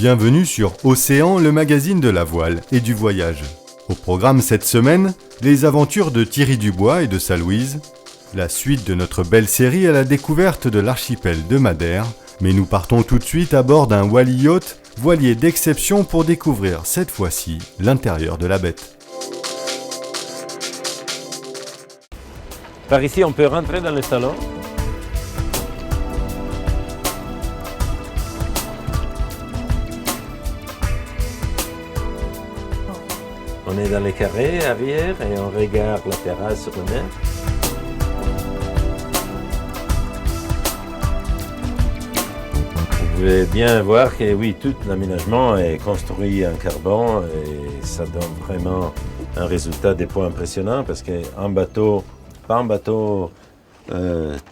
Bienvenue sur Océan, le magazine de la voile et du voyage. Au programme cette semaine, les aventures de Thierry Dubois et de sa Louise, la suite de notre belle série à la découverte de l'archipel de Madère, mais nous partons tout de suite à bord d'un Wally Yacht, voilier d'exception pour découvrir cette fois-ci l'intérieur de la bête. Par ici, on peut rentrer dans le salon. On est dans les carrés arrière et on regarde la terrasse sur la mer. Vous pouvez bien voir que oui, tout l'aménagement est construit en carbone et ça donne vraiment un résultat des points impressionnant parce qu'un bateau, pas un bateau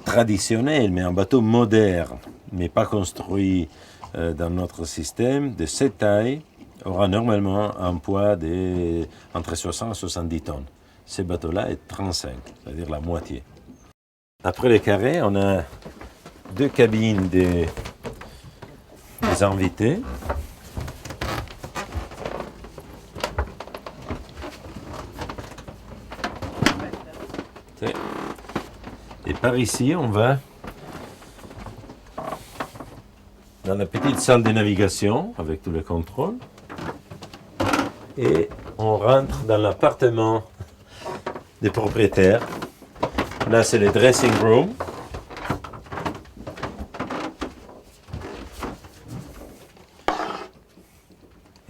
traditionnel, mais un bateau moderne, mais pas construit dans notre système, de cette taille, aura normalement un poids entre 60 et 70 tonnes. Ce bateau-là est 35, c'est-à-dire la moitié. Après les carrés, on a deux cabines des invités. Et par ici, on va dans la petite salle de navigation avec tous les contrôles. Et on rentre dans l'appartement des propriétaires. Là, c'est le dressing room.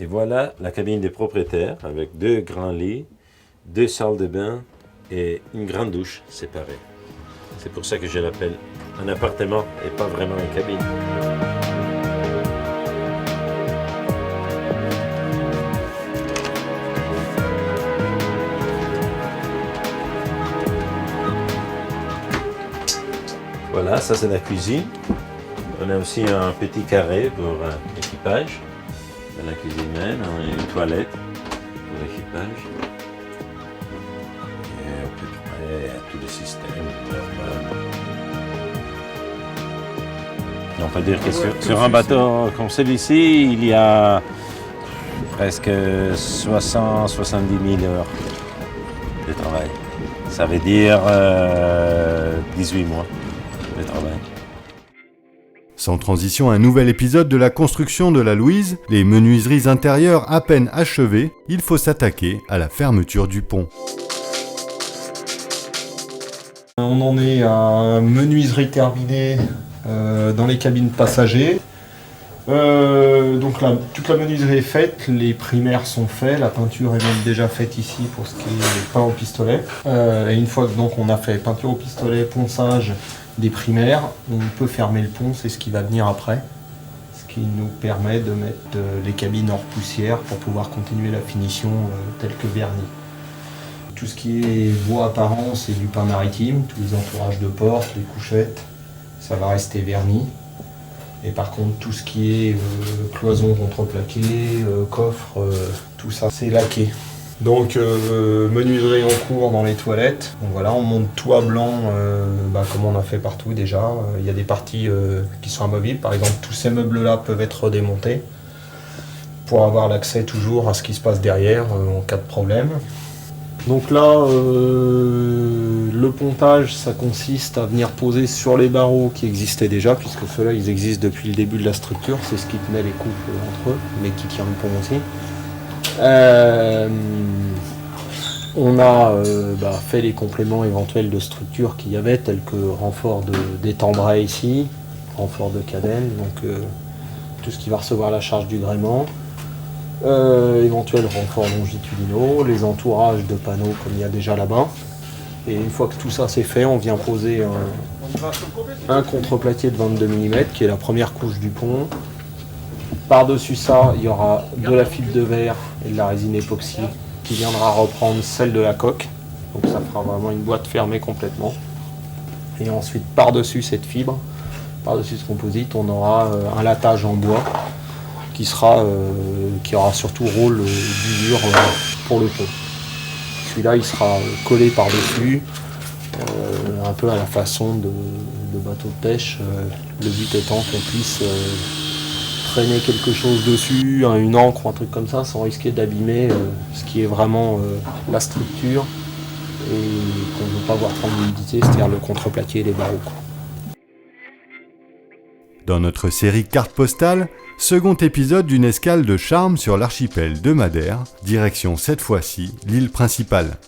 Et voilà la cabine des propriétaires avec deux grands lits, deux salles de bain et une grande douche séparée. C'est pour ça que je l'appelle un appartement et pas vraiment une cabine. Voilà, ça c'est la cuisine. On a aussi un petit carré pour l'équipage. Dans la cuisine même, on a une toilette pour l'équipage. Et à peu près tout le système normal. On peut dire que sur un bateau comme celui-ci, il y a presque 60-70 000 heures de travail. Ça veut dire 18 mois. Sans transition, un nouvel épisode de la construction de la Louise, les menuiseries intérieures à peine achevées, il faut s'attaquer à la fermeture du pont. On en est à menuiserie terminée dans les cabines passagers. Donc là, toute la menuiserie est faite, les primaires sont faits, la peinture est même déjà faite ici pour ce qui est peint au pistolet. Et une fois que donc on a fait peinture au pistolet, ponçage des primaires, on peut fermer le pont, c'est ce qui va venir après. Ce qui nous permet de mettre les cabines hors poussière pour pouvoir continuer la finition telle que vernie. Tout ce qui est bois apparent, c'est du pain maritime, tous les entourages de portes, les couchettes, ça va rester verni. Et par contre, tout ce qui est cloison contreplaquée, coffre, tout ça, c'est laqué. Donc, menuiserie en cours dans les toilettes. Donc voilà, on monte toit blanc, comme on a fait partout déjà. Il y a des parties qui sont amovibles. Par exemple, tous ces meubles-là peuvent être démontés pour avoir l'accès toujours à ce qui se passe derrière en cas de problème. Donc là, le pontage, ça consiste à venir poser sur les barreaux qui existaient déjà, puisque ceux-là, ils existent depuis le début de la structure. C'est ce qui tenait les couples entre eux, mais qui tient le pont aussi. On a fait les compléments éventuels de structure qu'il y avait, tels que renfort d'étambray ici, renfort de cadène, donc tout ce qui va recevoir la charge du gréement. Éventuels renforts longitudinaux, les entourages de panneaux comme il y a déjà là-bas. Et une fois que tout ça c'est fait, on vient poser un contreplaqué de 22 mm qui est la première couche du pont. Par-dessus ça, il y aura de la fibre de verre et de la résine époxy qui viendra reprendre celle de la coque. Donc ça fera vraiment une boîte fermée complètement. Et ensuite, par-dessus cette fibre, par-dessus ce composite, on aura un latage en bois qui aura surtout rôle d'usure pour le pont. Celui-là, il sera collé par-dessus, un peu à la façon de bateau de pêche. Le but étant qu'on puisse traîner quelque chose dessus, une encre ou un truc comme ça, sans risquer d'abîmer ce qui est vraiment la structure et qu'on ne veut pas voir prendre l'humidité, c'est-à-dire le contreplaqué et les barreaux, quoi. Dans notre série Carte postale, second épisode d'une escale de charme sur l'archipel de Madère, direction cette fois-ci l'île principale.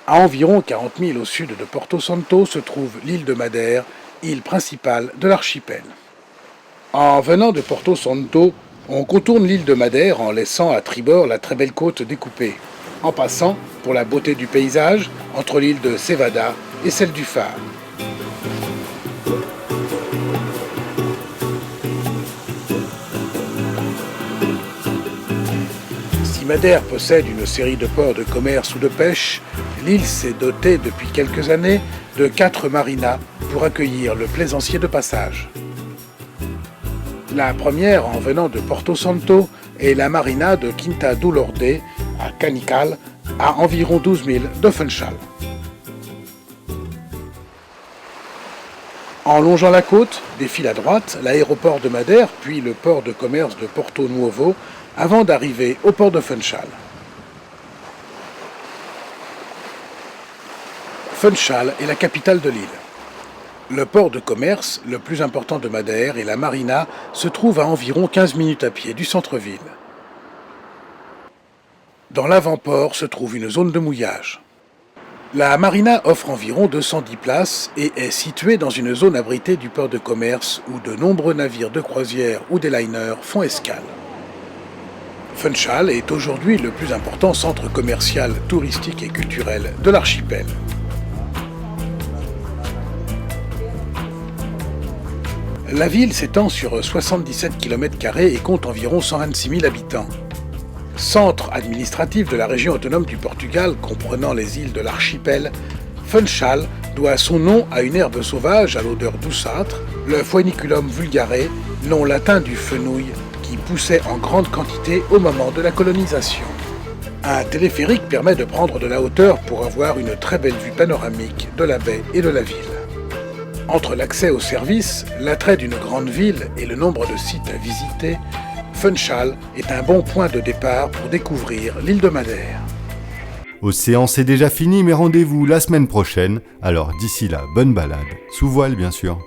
À environ 40 milles au sud de Porto Santo se trouve l'île de Madère, île principale de l'archipel. En venant de Porto Santo, on contourne l'île de Madère en laissant à tribord la très belle côte découpée, en passant, pour la beauté du paysage, entre l'île de Cevada et celle du Phare. Si Madère possède une série de ports de commerce ou de pêche, l'île s'est dotée depuis quelques années de 4 marinas pour accueillir le plaisancier de passage. La première, en venant de Porto Santo, est la marina de Quinta do Lourdes à Canical, à environ 12 milles de Funchal. En longeant la côte, défile à droite l'aéroport de Madère, puis le port de commerce de Porto Novo, avant d'arriver au port de Funchal. Funchal est la capitale de l'île. Le port de commerce, le plus important de Madère, et la marina se trouvent à environ 15 minutes à pied du centre-ville. Dans l'avant-port se trouve une zone de mouillage. La marina offre environ 210 places et est située dans une zone abritée du port de commerce où de nombreux navires de croisière ou des liners font escale. Funchal est aujourd'hui le plus important centre commercial, touristique et culturel de l'archipel. La ville s'étend sur 77 km² et compte environ 126 000 habitants. Centre administratif de la région autonome du Portugal comprenant les îles de l'archipel, Funchal doit son nom à une herbe sauvage à l'odeur douceâtre, le Phoeniculum vulgare, nom latin du fenouil, qui poussait en grande quantité au moment de la colonisation. Un téléphérique permet de prendre de la hauteur pour avoir une très belle vue panoramique de la baie et de la ville. Entre l'accès aux services, l'attrait d'une grande ville et le nombre de sites à visiter, Funchal est un bon point de départ pour découvrir l'île de Madère. Océan, c'est déjà fini, mais rendez-vous la semaine prochaine. Alors d'ici là, bonne balade, sous voile bien sûr.